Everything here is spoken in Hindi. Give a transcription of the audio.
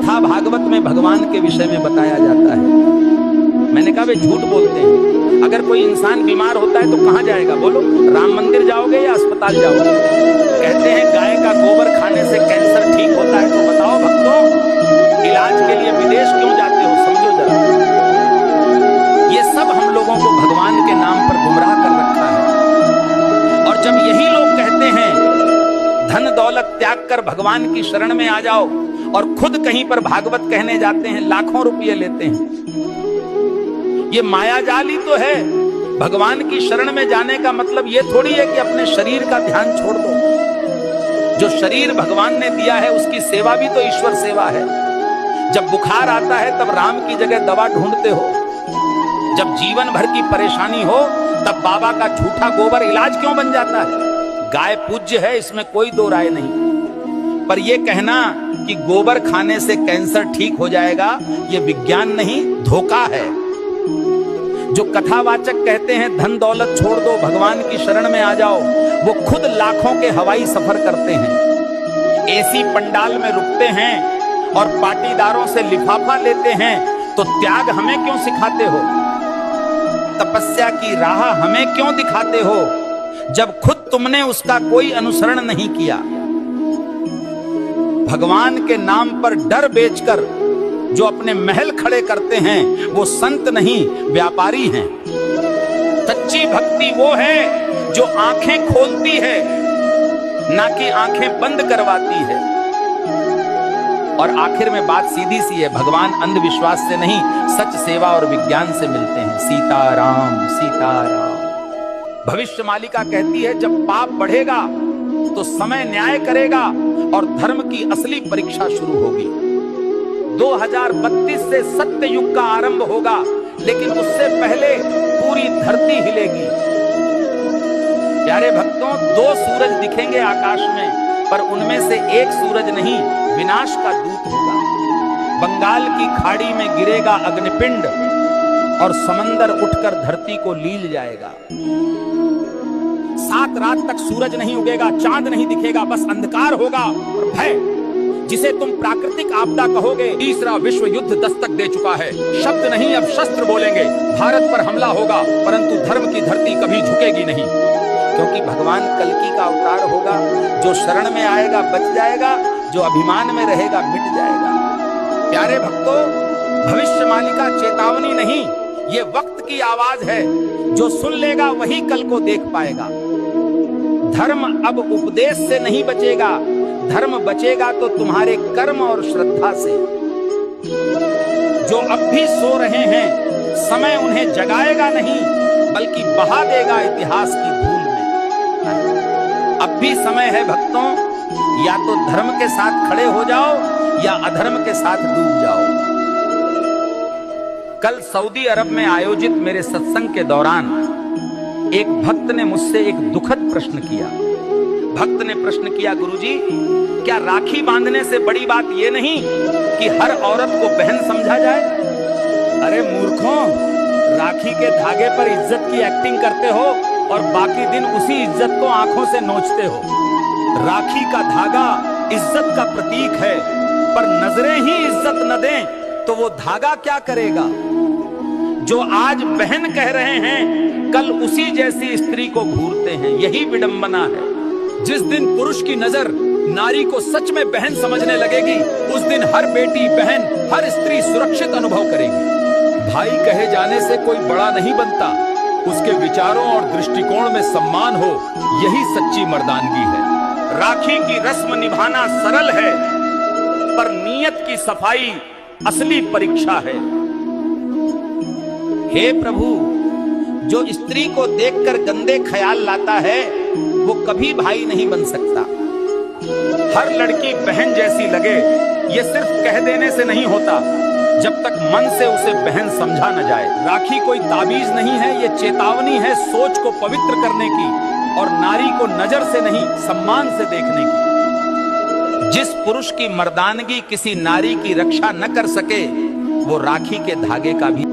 कथा भागवत में भगवान के विषय में बताया जाता है। मैंने कहा वे झूठ बोलते हैं। अगर कोई इंसान बीमार होता है तो कहां जाएगा बोलो? राम मंदिर जाओगे या अस्पताल जाओगे? कहते हैं गाय का गोबर खाने से कैंसर ठीक होता है, तो बताओ भक्तों, इलाज के लिए विदेश क्यों जाते हो? समझो जरा। ये सब हम लोगों को भगवान के नाम पर गुमराह कर रखा है। और जब यही लोग कहते हैं धन दौलत त्याग कर भगवान की शरण में आ जाओ, और खुद कहीं पर भागवत कहने जाते हैं, लाखों रुपये लेते हैं। ये मायाजाल ही तो है। भगवान की शरण में जाने का मतलब ये थोड़ी है कि अपने शरीर का ध्यान छोड़ दो। जो शरीर भगवान ने दिया है उसकी सेवा भी तो ईश्वर सेवा है। जब बुखार आता है तब राम की जगह दवा ढूंढते हो। जब जीवन भर की परेशानी हो तब बाबा का झूठा गोबर इलाज क्यों बन जाता है? गाय पूज्य है, इसमें कोई दो राय नहीं, पर यह कहना कि गोबर खाने से कैंसर ठीक हो जाएगा, यह विज्ञान नहीं, धोखा है। जो कथावाचक कहते हैं धन दौलत छोड़ दो, भगवान की शरण में आ जाओ, वो खुद लाखों के हवाई सफर करते हैं, एसी पंडाल में रुकते हैं और पाटीदारों से लिफाफा लेते हैं। तो त्याग हमें क्यों सिखाते हो? तपस्या की राह हमें क्यों दिखाते हो, जब खुद तुमने उसका कोई अनुसरण नहीं किया? भगवान के नाम पर डर बेचकर जो अपने महल खड़े करते हैं वो संत नहीं, व्यापारी हैं। सच्ची भक्ति वो है जो आंखें खोलती है, ना कि आंखें बंद करवाती है। और आखिर में बात सीधी सी है, भगवान अंधविश्वास से नहीं, सच सेवा और विज्ञान से मिलते हैं। सीताराम सीताराम। भविष्य मालिका कहती है जब पाप बढ़ेगा तो समय न्याय करेगा और धर्म की असली परीक्षा शुरू होगी। 2032 से सत्य युग का आरंभ होगा, लेकिन उससे पहले पूरी धरती हिलेगी। प्यारे भक्तों, 2 सूरज दिखेंगे आकाश में, पर उनमें से एक सूरज नहीं, विनाश का दूत होगा। बंगाल की खाड़ी में गिरेगा अग्निपिंड और समंदर उठकर धरती को लील जाएगा। 7 रात तक सूरज नहीं उगेगा, चांद नहीं दिखेगा, बस अंधकार होगा और भय, जिसे तुम प्राकृतिक आपदा कहोगे। तीसरा विश्व युद्ध दस्तक दे चुका है। शब्द नहीं अब शस्त्र बोलेंगे। भारत पर हमला होगा, परंतु धर्म की धरती कभी झुकेगी नहीं, क्योंकि भगवान कल्कि का अवतार होगा। जो शरण में आएगा बच जाएगा, जो अभिमान में रहेगा मिट जाएगा। प्यारे भक्तों, भविष्य मालिका चेतावनी नहीं, ये वक्त की आवाज है। जो सुन लेगा वही कल को देख पाएगा। धर्म अब उपदेश से नहीं बचेगा, धर्म बचेगा तो तुम्हारे कर्म और श्रद्धा से। जो अब भी सो रहे हैं, समय उन्हें जगाएगा नहीं, बल्कि बहा देगा इतिहास की धूल में। अब भी समय है भक्तों, या तो धर्म के साथ खड़े हो जाओ या अधर्म के साथ डूब जाओ। कल सऊदी अरब में आयोजित मेरे सत्संग के दौरान एक भक्त ने मुझसे एक दुखद प्रश्न किया। भक्त ने प्रश्न किया, गुरुजी, क्या राखी बांधने से बड़ी बात यह नहीं कि हर औरत को बहन समझा जाए? अरे मूर्खों, राखी के धागे पर इज्जत की एक्टिंग करते हो और बाकी दिन उसी इज्जत को आंखों से नोचते हो। राखी का धागा इज्जत का प्रतीक है, पर नजरें ही इज्जत न दें तो वो धागा क्या करेगा? जो आज बहन कह रहे हैं, कल उसी जैसी स्त्री को घूरते हैं। यही विडंबना है। जिस दिन पुरुष की नजर नारी को सच में बहन समझने लगेगी, उस दिन हर बेटी, बहन, हर स्त्री सुरक्षित अनुभव करेगी। भाई कहे जाने से कोई बड़ा नहीं बनता, उसके विचारों और दृष्टिकोण में सम्मान हो, यही सच्ची मर्दानगी है। राखी की रस्म निभाना सरल है, पर नीयत की सफाई असली परीक्षा है। हे प्रभु, जो स्त्री को देखकर गंदे ख्याल लाता है वो कभी भाई नहीं बन सकता। हर लड़की बहन जैसी लगे, ये सिर्फ कह देने से नहीं होता, जब तक मन से उसे बहन समझा न जाए। राखी कोई ताबीज नहीं है, ये चेतावनी है सोच को पवित्र करने की और नारी को नजर से नहीं, सम्मान से देखने की। जिस पुरुष की मर्दानगी किसी नारी की रक्षा न कर सके, वो राखी के धागे का भी